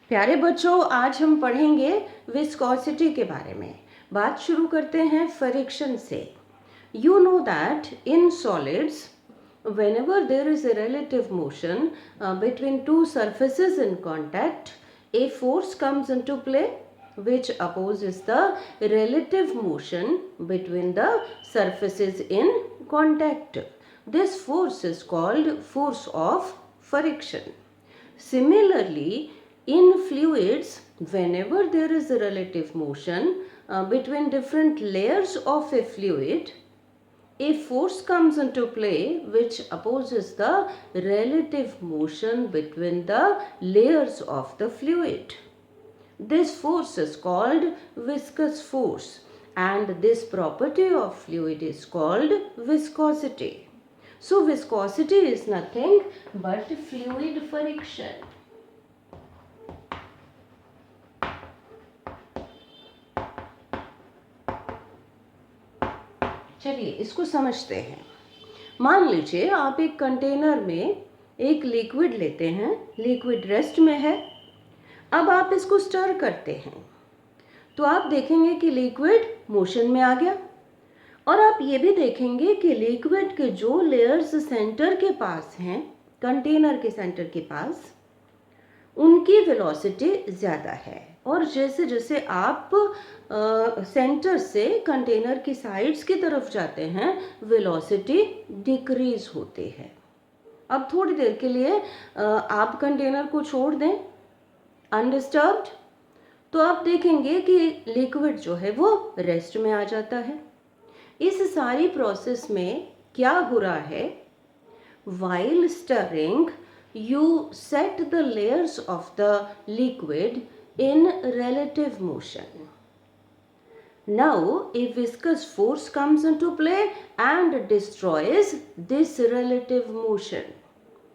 प्यारे बच्चों, आज हम पढ़ेंगे विस्कोसिटी के बारे में। बात शुरू करते हैं फ्रिक्शन से। You know that in solids, whenever there is a relative motion between two surfaces in contact, a force comes into play which opposes the relative motion between the surfaces in contact. This force is called force of friction. Similarly, in fluids, whenever there is a relative motion between different layers of a fluid, a force comes into play which opposes the relative motion between the layers of the fluid. This force is called viscous force, and this property of fluid is called viscosity. So viscosity is nothing but fluid friction. चलिए इसको समझते हैं। मान लीजिए आप एक container में एक लिक्विड लेते हैं, लिक्विड रेस्ट में है। अब आप इसको स्टर करते हैं तो आप देखेंगे कि लिक्विड मोशन में आ गया, और आप ये भी देखेंगे कि लिक्विड के जो लेयर्स सेंटर के पास हैं, कंटेनर के सेंटर के पास, उनकी वेलोसिटी ज़्यादा है। और जैसे जैसे आप सेंटर से कंटेनर की साइड्स की तरफ जाते हैं, वेलोसिटी डिक्रीज होती है। अब थोड़ी देर के लिए आप कंटेनर को छोड़ दें अनडिस्टर्ब्ड, तो आप देखेंगे कि लिक्विड जो है वो रेस्ट में आ जाता है। इस सारी प्रोसेस में क्या हो रहा है? While stirring, you set the layers of the liquid in relative motion. Now, a viscous force comes into play and destroys this relative motion,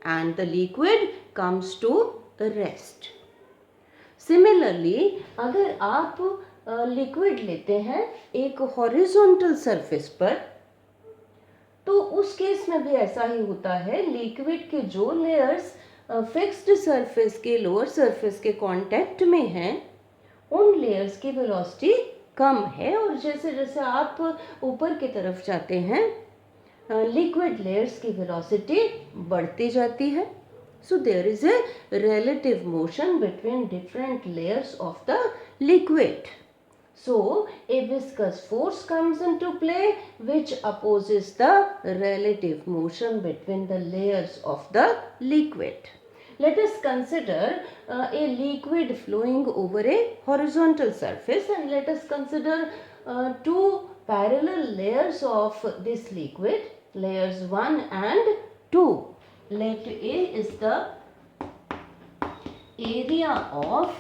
and the liquid comes to rest. Similarly, अगर आप liquid लेते हैं एक horizontal surface पर, तो उस case में भी ऐसा ही होता है। लिक्विड के जो लेयर्स फिक्स्ड सरफेस के लोअर सरफेस के कांटेक्ट में हैं, उन लेयर्स की वेलोसिटी कम है, और जैसे जैसे आप ऊपर की तरफ जाते हैं, लिक्विड लेयर्स की वेलोसिटी बढ़ती जाती है। So there is a relative motion between different layers of the liquid. So, a viscous force comes into play which opposes the relative motion between the layers of the liquid. Let us consider a liquid flowing over a horizontal surface, and let us consider two parallel layers of this liquid, layers 1 and 2. Let A is the area of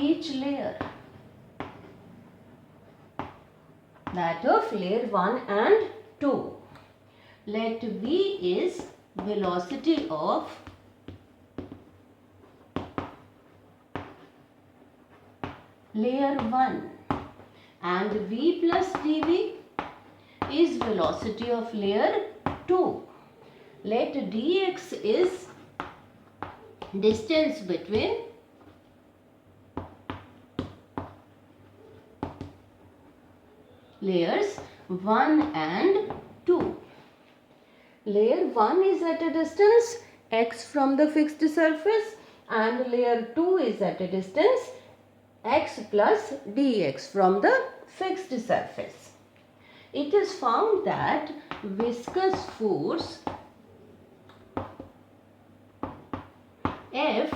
each layer, that of layer 1 and 2. Let V is velocity of layer 1, and V plus dV is velocity of layer 2. Let dx is distance between layers 1 and 2. Layer 1 is at a distance x from the fixed surface, and layer 2 is at a distance x plus dx from the fixed surface. It is found that viscous force F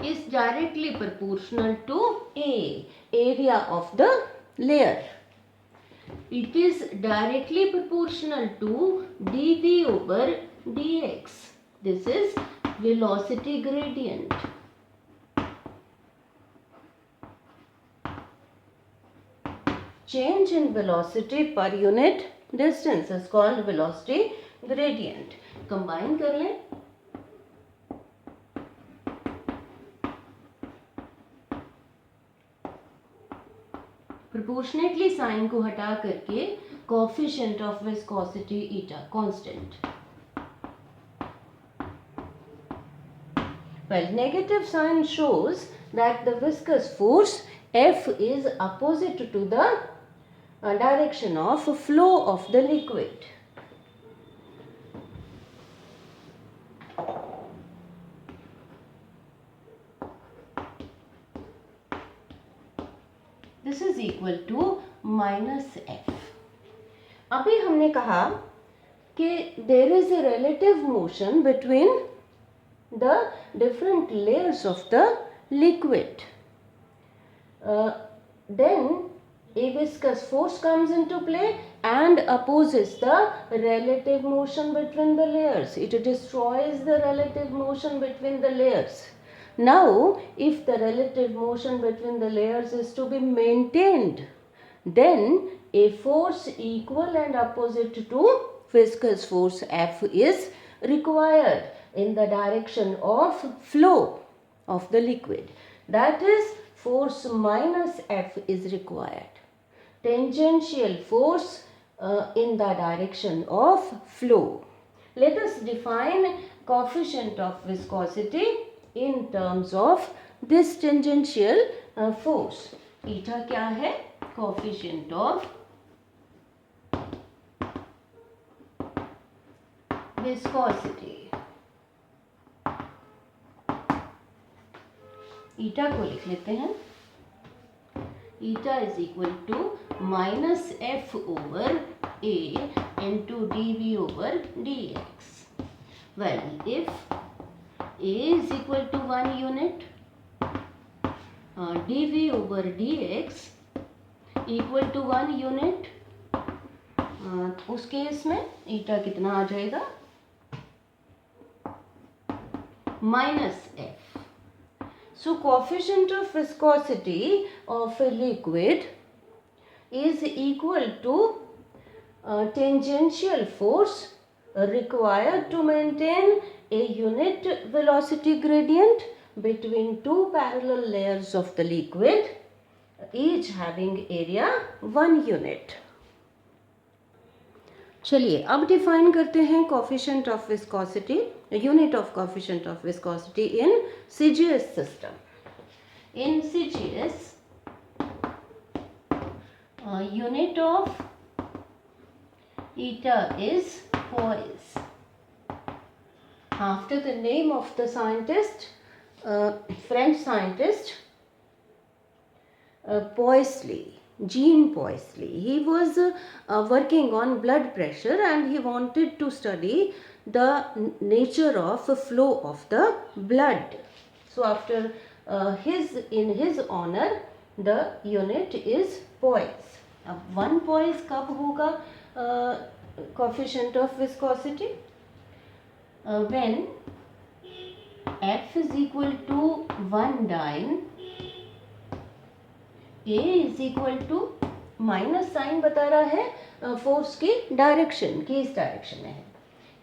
is directly proportional to A, area of the layer. It is directly proportional to dv over dx. This is velocity gradient. Change in velocity per unit distance is called velocity gradient. Combine कर लें. Proportionately sign को हटा करके coefficient of viscosity eta constant. Well, negative sign shows that the viscous force F is opposite to the direction of flow of the liquid. This is equal to minus F. अभी हमने कहा कि there is a relative motion between the different layers of the liquid. Then a viscous force comes into play and opposes the relative motion between the layers. It destroys the relative motion between the layers. Now, if the relative motion between the layers is to be maintained, then a force equal and opposite to viscous force F is required in the direction of flow of the liquid. That is, force minus F is required. Tangential force in the direction of flow. Let us define coefficient of viscosity in terms of this tangential force. Eta क्या है? Coefficient of viscosity. Eta को लिख लेते हैं. Eta is equal to minus F over A into dV over dx. Well, if A is equal to 1 unit, dV over dx equal to 1 unit, उस case में eta कितना आ जाएगा? Minus F. So coefficient of viscosity of a liquid is equal to tangential force required to maintain a unit velocity gradient between two parallel layers of the liquid, each having area 1 unit. चलिए अब define करते हैं coefficient of viscosity, unit of coefficient of viscosity in CGS system. In CGS, unit of eta is poise. After the name of the scientist, French scientist Poiseuille, Jean Poiseuille. He was working on blood pressure and he wanted to study the nature of flow of the blood. So after in his honor, the unit is poise. अब 1 poise कब होगा coefficient of viscosity? When F is equal to 1 dyne, A is equal to minus sign बता रहा है force की direction, किस direction में है.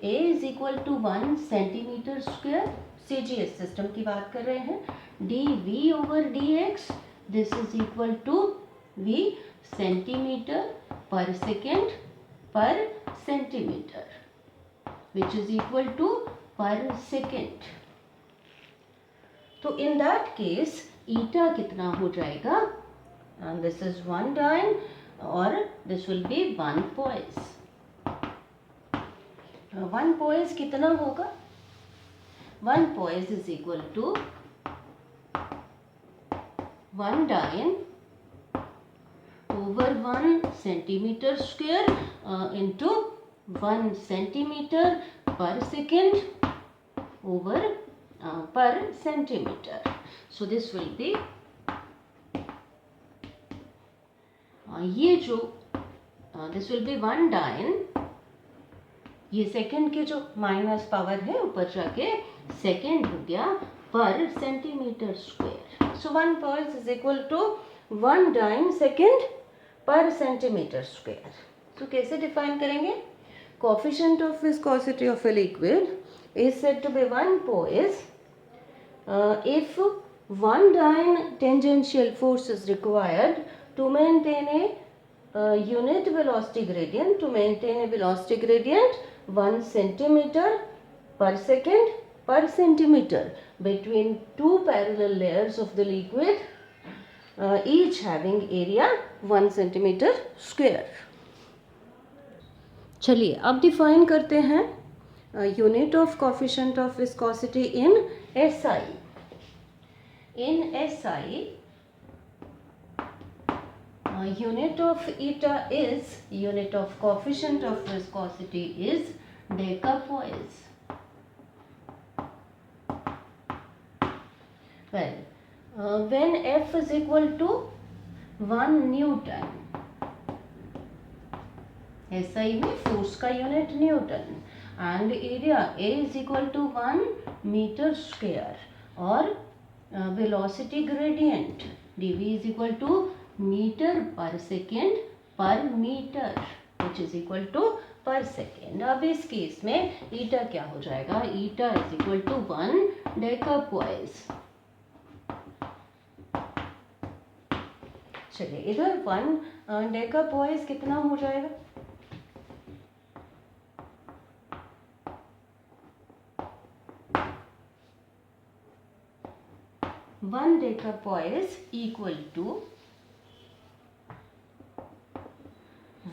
A is equal to 1 centimetre square, CGS system की बात कर रहे हैं. dV over dx, this is equal to V centimetre पर सेकेंड पर centimetre, which is equal to पर सेकेंड. तो in that case eta कितना हो जाएगा? And this is 1 dyne or this will be 1 poise. 1 poise कितना होगा? 1 poise is equal to 1 dyne over 1 centimeter square into 1 centimeter per second over per centimeter. So this will be ये जो this will be 1 डायन, ये second के जो minus power है ऊपर जाके सेकेंड हो गया पर centimetre square. So 1 poise is equal to 1 dyne second पर सेंटीमीटर स्क्वायर. तो कैसे डिफाइन करेंगे? Coefficient of viscosity of a liquid is said to be 1 poise if 1 dyne tangential force is required to maintain a unit velocity gradient, 1 centimeter per second per centimeter between two parallel layers of the liquid, each having area 1 centimeter square. चलिए अब define करते हैं unit of coefficient of viscosity in SI. In SI, unit of eta is, unit of coefficient of viscosity is decapoise. Well, when F is equal to 1 Newton, SI में force का unit Newton, and area A is equal to 1 meter square, और velocity gradient dv is equal to meter per second per meter, which is equal to per second. अब इस case में ईटा क्या हो जाएगा? ईटा is equal to 1 decapoise. चलिए इधर 1 decapoise कितना हो जाएगा? One decapoise equal to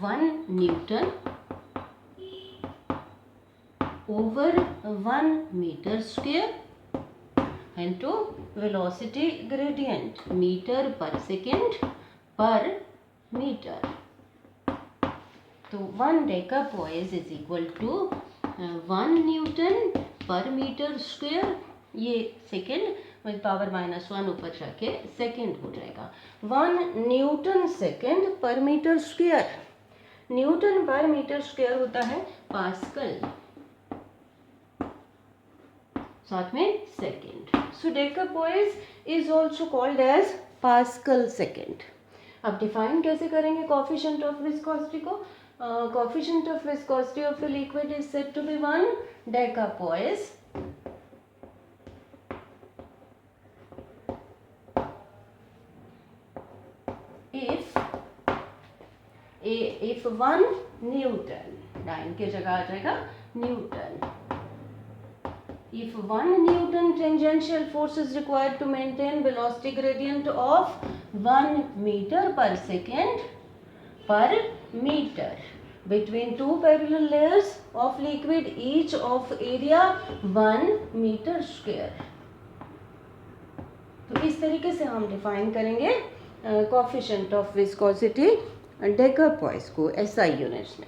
1 Newton over 1 meter square into velocity gradient meter per second per meter. तो 1 decapoise is equal to 1 Newton per meter square, ये सेकेंड विद पावर -1 ऊपर जाके second हो जाएगा. 1 newton second per metre square. Newton per metre square होता है pascal, साथ में second. So decapoise is also called as pascal second. अब डिफाइन कैसे करेंगे कोफिशिएंट ऑफ विस्कोसिटी को? Coefficient of viscosity of the liquid is said to be 1 decapoise if 1 Newton, dyne के जगह आ जाएगा newton. If 1 Newton tangential force is required to maintain velocity gradient of 1 meter per second per meter between two parallel layers of liquid, each of area 1 meter square. तो इस तरीके से हम define करेंगे कोफिशिएंट ऑफ विस्कोसिटी डेकापोइस को SI units में.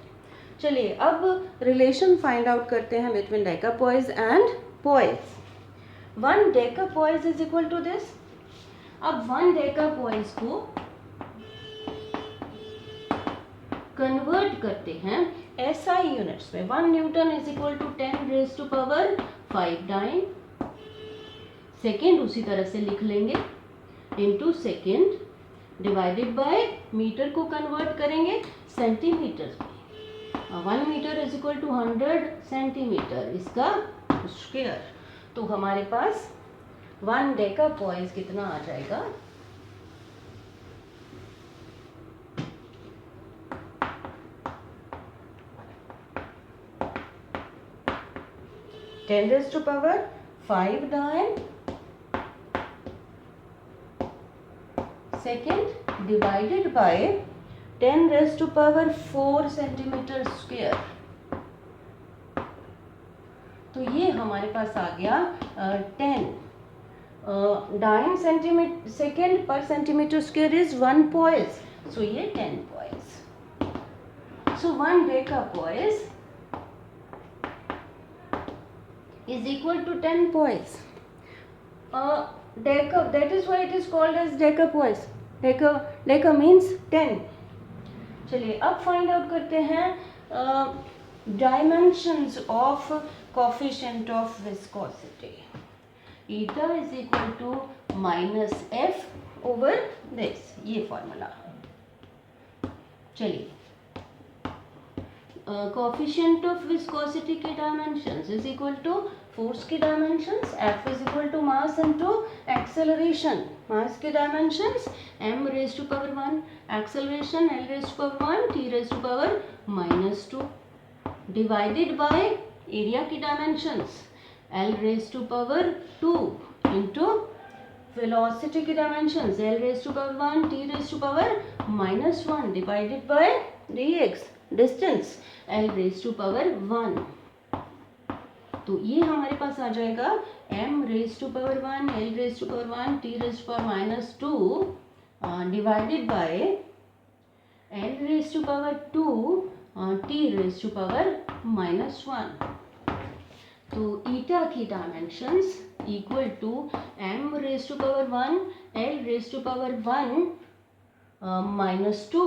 चलिए अब रिलेशन फाइंड आउट करते हैं between decapoise and poise. 1 decapoise is equal to this. अब 1 डेकापोइस को कन्वर्ट करते हैं SI यूनिट्स में. 1 newton is equal to 10 raise to power 5 dyne. Second उसी तरह से लिख लेंगे into second divided by metre को कन्वर्ट करेंगे सेंटीमीटर में. 1 metre is equal to 100 centimetre, इसका स्क्वायर. तो हमारे पास 1 डेकापोइस कितना आ जाएगा? Ten raise to power 5 dyne second divided by 10 raised to power 4 centimeter square. तो ये हमारे पास आ गया 10 डाइन सेंटीमीटर सेकेंड पर सेंटीमीटर स्क्वायर इज 1 poise. सो ये 10 poise. So 1 decapoise is equal to 10 poise. That is why it is called as decapoise. Deca means 10. चलिए अब find out करते हैं dimensions of coefficient of viscosity. Eta is equal to -f over this, ये formula. चलिए coefficient of viscosity के dimensions is equal to force के dimensions. F is equal to mass into acceleration. Mass के dimensions m raise to power 1, acceleration l raise to power 1, t raise to power -2 divided by area की dimensions L raised to power 2 into velocity की dimensions L raised to power 1 T raised to power minus 1 divided by dx distance L raised to power 1. तो ये हमारे पास आ जाएगा m raised to power 1 L raised to power 1 T raised to power minus 2 divided by L raised to power 2 T raised to power minus 1. तो eta की dimensions equal to m raised to power 1 L raised to power 1 minus 2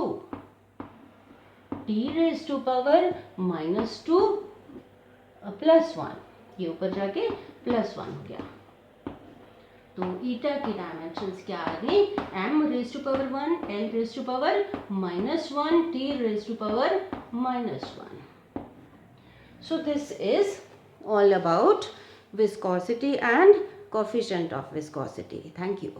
T raised to power minus 2 plus 1. ये ऊपर जाके plus 1 हो गया. तो eta की dimensions क्या आ गई? m raise to power 1 L raise to power minus 1 T raise to power minus 1. So this is all about viscosity and coefficient of viscosity. Thank you.